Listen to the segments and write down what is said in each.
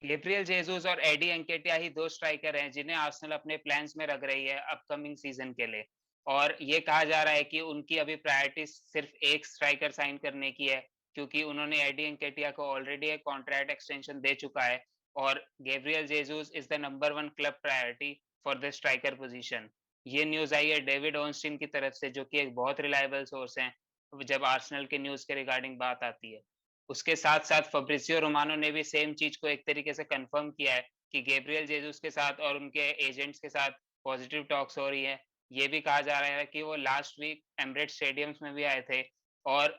Gabriel Jesus और AD एंकेटिया ही 2 striker हैं जिन्हें आर्सेनल अपने प्लान्स में रख रही है अपकमिंग सीज़न के लिए। और ये कहा जा रहा है कि उनकी अभी प्रायोरिटी सिर्फ़ एक स्ट्राइकर साइन करने की है, क्योंकि उन्होंने एडी एंकेटिया को ऑलरेडी एक कॉन्ट्रैक्ट एक्सटेंशन दे चुका है और Gabriel Jesus is the number 1 club priority for the striker position. ये न्यूज़ आई है डेविड ऑर्नस्टीन की तरफ से, जो कि एक बहुत रिलायबल सोर्स हैं, जब आर्सेनल के न्यूज़ के रिगार्डिंग बात आती है। उसके साथ-साथ फब्रिज़ियो रोमानो ने भी सेम चीज़ को एक तरीके से कन्फर्म किया है कि गैब्रियल जेसुस के साथ और उनके एजेंट्स के साथ पॉज़िटिव टॉक्स हो रही है। ये भी कहा जा रहा है कि वो लास्ट वीक एमिरेट्स स्टेडियम्स में भी आए थे और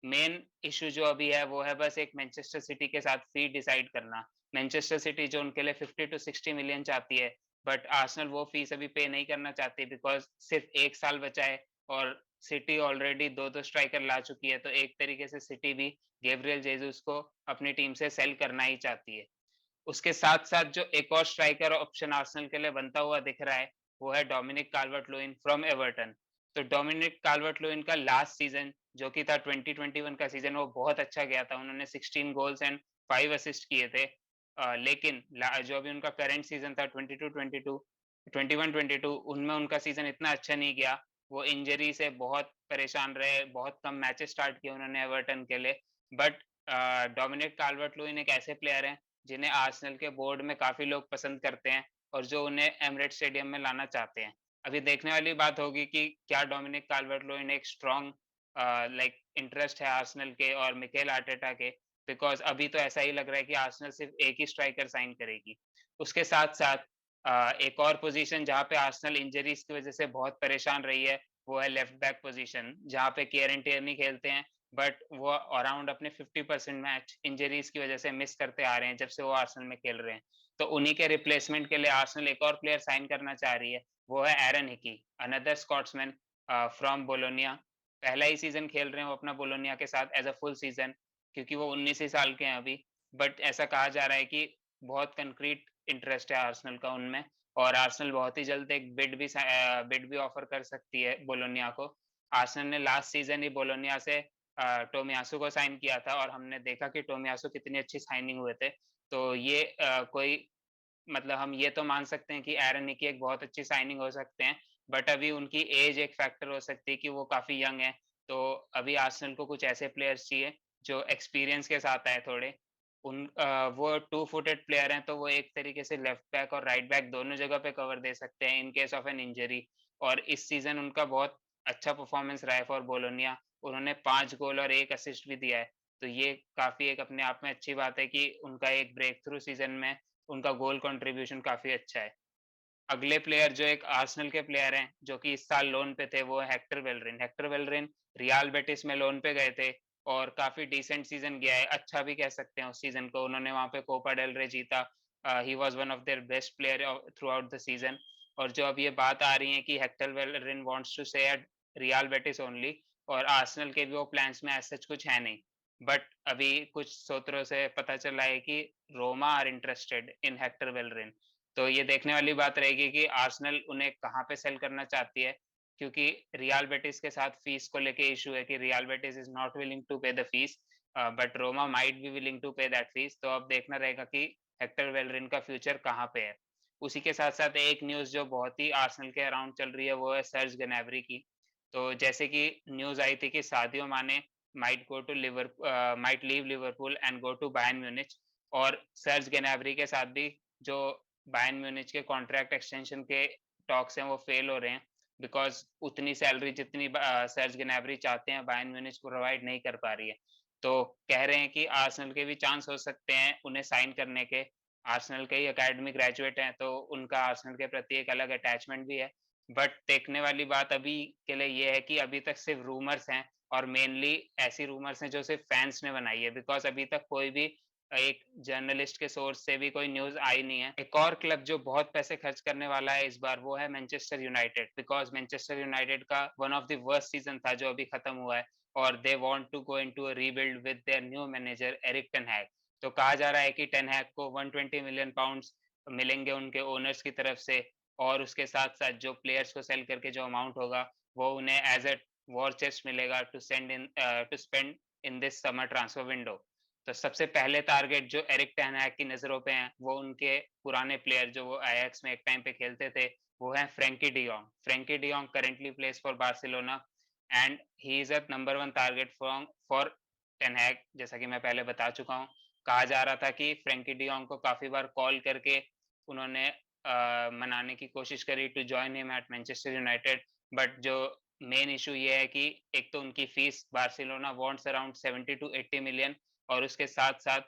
मेन इश्यू जो अभी है वो है बस एक मैनचेस्टर सिटी के साथ फी डिसाइड करना। मैनचेस्टर सिटी जो उनके लिए 50 टू 60 मिलियन चाहती है, बट आर्सेनल वो फीस अभी पे नहीं करना चाहती बिकॉज़ सिर्फ़ 1 साल बचा है और सिटी ऑलरेडी 2-2 स्ट्राइकर ला चुकी है, तो एक तरीके से सिटी भी गैब्रियल जेसुस को अपनी टीम से सेल करना ही चाहती है। उसके साथ-साथ जो एक और स्ट्राइकर ऑप्शन आर्सेनल के लिए बनता हुआ दिख रहा है, वो है डोमिनिक काल्वर्ट-लुइन फ्रॉम एवर्टन। तो डोमिनिक काल्वर्ट-लुइन का लास्ट सीज़न जो कि था 2021 का सीज़न, वो बहुत अच्छा गया था। उन्होंने 16 गोल्स एंड 5 असिस्ट किए थे। लेकिन जो अभी उनका करंट सीज़न था 22-22 21-22 उनमें उनका सीज़न इतना अच्छा नहीं गया। वो इंजरी से बहुत परेशान रहे, बहुत कम मैचेस स्टार्ट किए उन्होंने एवर्टन के लिए। बट डोमिनिक काल्वर्ट-लुइन एक ऐसे प्लेयर हैं जिन्हें आर्सेनल के बोर्ड में काफ़ी लोग पसंद करते हैं और जो उन्हें एमिरेट्स स्टेडियम में लाना चाहते हैं। अभी देखने वाली बात होगी कि क्या डोमिनिक काल्वर्ट-लुइन एक स्ट्रॉन्ग लाइक इंटरेस्ट है आर्सेनल के और मिकेल आर्टेटा के, बिकॉज़ अभी तो ऐसा ही लग रहा है कि आर्सेनल सिर्फ़ एक ही स्ट्राइकर साइन करेगी। उसके साथ-साथ एक और पोज़ीशन जहाँ पे आर्सेनल इंजरीज़ की वज़ह से बहुत परेशान रही है, वो है लेफ्ट बैक पोज़ीशन, जहाँ पे किएरन तिerney खेलते हैं, बट वो अराउंड अपने 50% मैच इंजरीज़ की वज़ह से मिस करते आ रहे हैं, जब से वो आर्सेनल में खेल रहे हैं। तो उन्हीं के रिप्लेसमेंट के लिए आर्सेनल एक और प्लेयर साइन करना चाह रही है, वो है Aaron Hickey, another Scotsman from Bologna. पहला ही सीज़न खेल रहे हैं वो अपना बोलोनिया के साथ एज़ अ फुल सीज़न, क्योंकि वो 19 ही साल के हैं अभी। बट ऐसा कहा जा रहा है कि बहुत कंक्रीट इंटरेस्ट है आर्सेनल का उनमें और आर्सेनल बहुत ही जल्द एक बिड भी ऑफ़र कर सकती है बोलोनिया को। आर्सेनल ने लास्ट सीज़न ही बोलोनिया से टोमियासु को साइन किया था और हमने देखा कि टोमियासु कितनी अच्छी साइनिंग हुए थे। तो ये कोई मतलब हम ये तो मान सकते हैं कि एरन निकी एक बहुत अच्छी साइनिंग हो सकते हैं, बट अभी उनकी एज एक फैक्टर हो सकती है कि वो काफ़ी यंग हैं। तो अभी आर्सेनल को कुछ ऐसे प्लेयर्स चाहिए जो एक्सपीरियंस के साथ आएँ थोड़े। वो टू फुटेड प्लेयर हैं, तो वो एक तरीके से लेफ्ट बैक और राइट बैक दोनों जगह पे कवर दे सकते हैं in case of an injury. और इस सीज़न उनका बहुत अच्छा परफॉर्मेंस रहा है फॉर बोलोनिया। उन्होंने 5 गोल और 1 असिस्ट भी दिया है। तो ये काफ़ी एक अपने आप में अच्छी बात है कि उनका एक ब्रेक थ्रू सीज़न में उनका गोल कंट्रीब्यूशन काफ़ी अच्छा है। अगले प्लेयर जो एक आर्सेनल के प्लेयर हैं, जो कि इस साल लोन पे थे, वो है Hector Bellerin. Hector Bellerin real Betis में लोन पे गए थे और काफ़ी डिसेंट सीज़न गया है, अच्छा भी कह सकते हैं उस सीज़न को। उन्होंने वहाँ पे कोपा डेल रे जीता। He was one of their best player throughout the season. और जो अब ये बात आ रही है कि Hector Bellerin wants to stay at Real Betis only और आर्सेनल के भी वो प्लान्स में एज़ सच कुछ है नहीं। बट अभी कुछ सूत्रों से पता चला है कि Roma are interested in Hector Bellerin. तो ये देखने वाली बात रहेगी कि आर्सेनल उन्हें कहाँ पे सेल करना चाहती है, क्योंकि रियल बेटिस के साथ फीस को लेके इश्यू है कि Real Betis is not willing to pay the fees, but Roma might be willing to pay that fees. तो अब देखना रहेगा कि हेक्टर बेलरिन का फ्यूचर कहाँ पे है। उसी के साथ-साथ एक न्यूज़ जो बहुत ही आर्सेनल के अराउंड चल रही है, वो है सर्ज ग्नैब्री की। तो जैसे कि न्यूज़ आई थी कि Sadio Mane might leave Liverpool and go to Bayern Munich, और सर्ज ग्नैब्री के साथ भी जो बायर्न म्यूनिच के कॉन्ट्रैक्ट एक्सटेंशन के टॉक्स हैं वो फेल हो रहे हैं, बिकॉज़ उतनी सैलरी जितनी सर्ज ग्नैब्री चाहते हैं बायर्न म्यूनिच प्रोवाइड नहीं कर पा रही है। तो कह रहे हैं कि आर्सेनल के भी चांस हो सकते हैं उन्हें साइन करने के। आर्सेनल के ही अकेडमी ग्रेजुएट हैं, तो उनका आर्सेनल के प्रति एक अलग अटैचमेंट भी है। बट देखने वाली बात अभी के लिए ये है कि अभी तक सिर्फ रूमर्स हैं और मेनली ऐसी रूमर्स हैं जो सिर्फ फैन्स ने बनाई है, बिकॉज़ अभी तक कोई भी एक जर्नलिस्ट के सोर्स से भी कोई न्यूज़ आई नहीं है। एक और क्लब जो बहुत पैसे खर्च करने वाला है इस बार, वो है Manchester United, because Manchester United का one of the worst season था जो अभी खत्म हुआ है और they want to go into a rebuild with their new manager Erik ten Hag. तो कहा जा रहा है कि टेन हैग को 120 मिलियन पाउंड्स मिलेंगे उनके ओनर्स की तरफ से, और उसके साथ-साथ जो प्लेयर्स को सेल करके जो अमाउंट होगा, वो उन्हें एज़ अ वॉर चेस्ट मिलेगा to spend in this summer transfer window. तो सबसे पहले टारगेट जो एरिक टेन हैग की नज़रों पे हैं, वो उनके पुराने प्लेयर जो वो आयाक्स में एक टाइम पे खेलते थे, वो हैं Frenkie de Jong. Frenkie de Jong currently plays for Barcelona and he is a number 1 target for ten Hag, जैसा कि मैं पहले बता चुका हूँ। कहा जा रहा था कि फ्रैंकी डी यॉन्ग को काफ़ी बार कॉल करके उन्होंने मनाने की कोशिश करी to join him at Manchester United, but जो मेन इश्यू ये है कि एक तो उनकी fees Barcelona wants around 70 to 80 million, और उसके साथ-साथ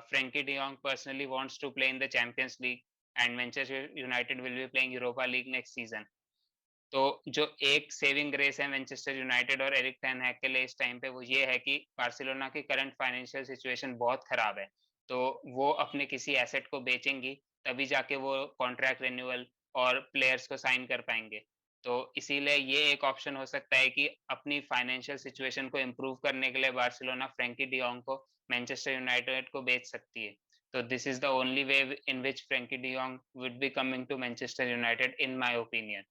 Frenkie de Jong personally wants to play in the Champions League and Manchester United will be playing Europa League next season. तो जो एक सेविंग ग्रेस है मैनचेस्टर यूनाइटेड और Erik ten Hag के लिए इस टाइम पे, वो ये है कि बार्सिलोना की करंट फाइनेंशियल सिचुएशन बहुत खराब है। तो वो अपने किसी एसेट को बेचेंगी, तभी जाके वो कॉन्ट्रैक्ट रिन्यूअल और प्लेयर्स को साइन कर पाएँगे। तो इसीलिए ये एक ऑप्शन हो सकता है कि अपनी फाइनेंशियल सिचुएशन को इम्प्रूव करने के लिए बार्सिलोना फ्रैंकी डी यॉन्ग को मैनचेस्टर यूनाइटेड को बेच सकती है। तो this is the only way in which Frenkie de Jong would be coming to Manchester United in my opinion.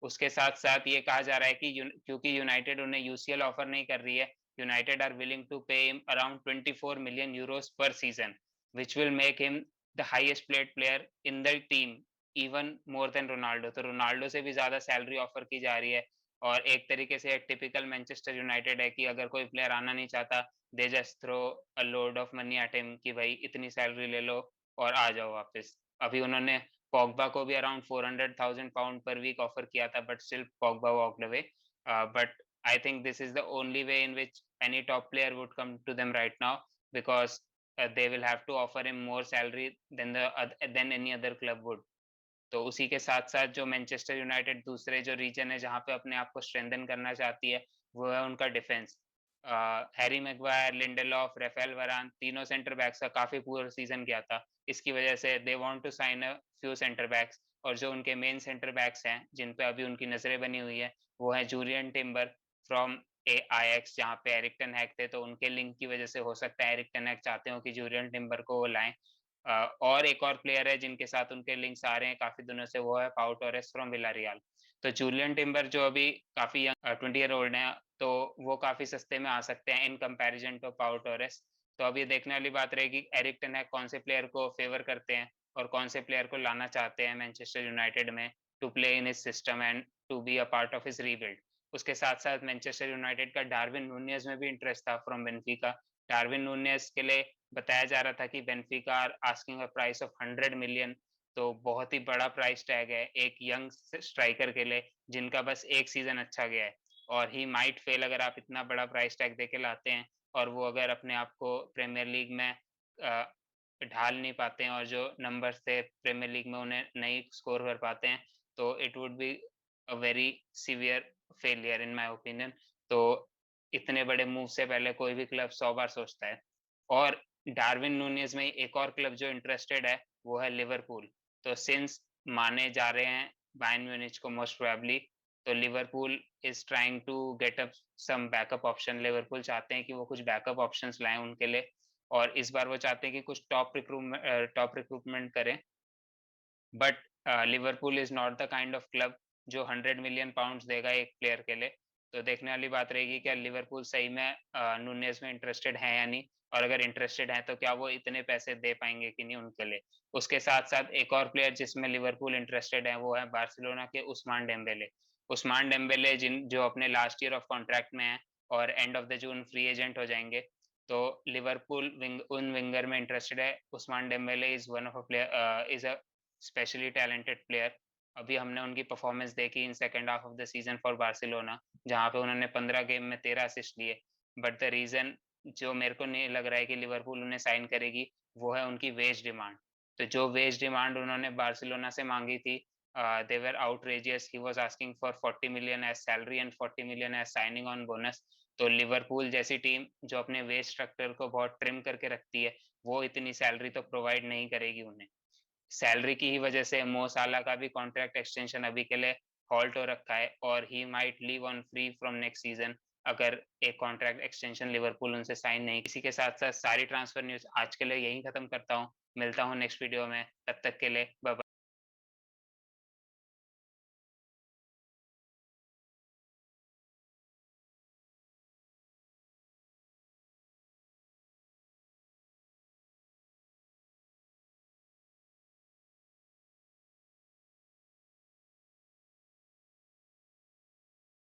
उसके साथ-साथ ये कहा जा रहा है कि क्योंकि यूनाइटेड उन्हें यूसीएल ऑफर नहीं कर रही है, United are willing to pay him around 24 million euros per season, which will make him the highest paid player in the team, even more than Ronaldo. तो रोनाल्डो से भी ज़्यादा सैलरी ऑफर की जा रही है, और एक तरीके से एक टिपिकल मैनचेस्टर यूनाइटेड है कि अगर कोई प्लेयर आना नहीं चाहता, they just throw a load of money at him कि भाई इतनी सैलरी ले लो और आ जाओ वापस। अभी उन्होंने पॉग्बा को भी around 400,000 pound per week offer किया था, but still Pogba walked away. But I think this is the only way in which any top player would come to them right now, because they will have to offer him more salary than any other club would. तो उसी के साथ-साथ जो Manchester United दूसरे जो reason है जहाँ पे अपने आप को स्ट्रेंथन करना चाहती है, वो है उनका defence. Harry Maguire, Lindelof, Raphael Varane तीनों सेंटर बैक्स का काफ़ी पुअर सीज़न गया था। इसकी वजह से they want to sign a few centre backs, और जो उनके मेन सेंटर बैक्स हैं, जिन पे अभी उनकी नज़रें बनी हुई हैं, वो हैं जूलियन टिम्बर फ्रॉम आयाक्स, जहाँ पे एरिक टेन हैग थे, तो उनके लिंक की वजह से हो सकता है एरिक टेन हैग चाहते हो कि जूलियन टिम्बर को वो लाएँ। और एक और प्लेयर है जिनके साथ उनके लिंक्स आ रहे हैं काफ़ी दिनों से, वो है पाउ टोरेस फ्रॉम विलारियल। तो जूलियन टिम्बर जो अभी काफ़ी यंग 20 ईयर ओल्ड हैं, तो वो काफ़ी सस्ते में आ सकते हैं इन कंपैरिजन टू पाउ टोरेस। तो अब ये देखने वाली बात रहेगी एरिक टेन हैग कौन से प्लेयर को फ़ेवर करते हैं और कौन से प्लेयर को लाना चाहते हैं मैनचेस्टर यूनाइटेड में to play in his system and to be a part of his rebuild. उसके साथ-साथ मैनचेस्टर यूनाइटेड का डार्विन नूनेज़ में भी इंटरेस्ट था फ्रॉम बेनफिका। डार्विन नूनेज़ के लिए बताया जा रहा था कि Benfica are asking a price of 100 million, तो बहुत ही बड़ा प्राइस टैग है एक यंग स्ट्राइकर के लिए जिनका बस एक सीजन अच्छा गया है, और ही माइट फेल अगर आप इतना बड़ा प्राइस टैग देके लाते हैं और वो अगर अपने आप को प्रीमियर लीग में ढाल नहीं पाते हैं और जो नंबर्स थे प्रीमियर लीग में उन्हें नहीं स्कोर कर पाते हैं, तो it would be a very severe failure in my opinion. तो इतने बड़े मूव से पहले कोई भी क्लब 100 बार सोचता है। और डार्विन नूनेज़ में एक और क्लब जो इंटरेस्टेड है, वो है लिवरपूल। तो सिंस माने जा रहे हैं बायर्न म्यूनिच को मोस्ट प्रोबेबली, तो Liverpool is trying to get up some backup option. Liverpool चाहते हैं कि वो कुछ बैकअप ऑप्शंस लाएँ उनके लिए, और इस बार वो चाहते हैं कि कुछ टॉप रिक्रूटमेंट करें। But Liverpool is not the kind of club जो 100 मिलियन पाउंड्स देगा एक प्लेयर के लिए। तो देखने वाली बात रहेगी क्या लिवरपूल सही में नूनेज़ में इंटरेस्टेड है या नहीं? और अगर इंटरेस्टेड हैं तो क्या वो इतने पैसे दे पाएँगे कि नहीं उनके लिए? उसके साथ-साथ एक और प्लेयर जिसमें लिवरपूल इंटरेस्टेड है, वो है बार्सिलोना के उस्मान डेम्बेले। उस्मान डेम्बेले जो अपने लास्ट ईयर ऑफ कॉन्ट्रैक्ट में हैं और end of the June free agent हो जाएँगे। तो लिवरपूल उन विंगर में इंटरेस्टेड है। Ousmane Dembele is a specially talented player. अभी हमने उनकी परफॉर्मेंस देखी in second half of the season for Barcelona, जहाँ पे उन्होंने 15 गेम में 13 असिस्ट लिए। बट द रीज़न जो मेरे को नहीं लग रहा है कि लिवरपूल उन्हें साइन करेगी, वो है उनकी वेज डिमांड। तो जो वेज डिमांड उन्होंने बार्सिलोना से माँगी थी, they were outrageous. He was asking for 40 million as salary and 40 million as signing on bonus. तो लिवरपूल जैसी टीम जो अपने वेज स्ट्रक्चर को बहुत ट्रिम करके रखती है, वो इतनी सैलरी तो प्रोवाइड नहीं करेगी उन्हें। सैलरी की ही वजह से मो साला का भी कॉन्ट्रैक्ट एक्सटेंशन अभी के लिए हॉल्ट हो रखा है, और he might leave on free from next season अगर एक कॉन्ट्रैक्ट एक्सटेंशन लिवरपूल उनसे साइन नहीं। इसी के साथ-साथ सारी ट्रांसफर न्यूज़ आज के लिए यहीं खत्म करता हूँ। मिलता हूँ नेक्स्ट वीडियो में, तब तक के लिए बाय बाय।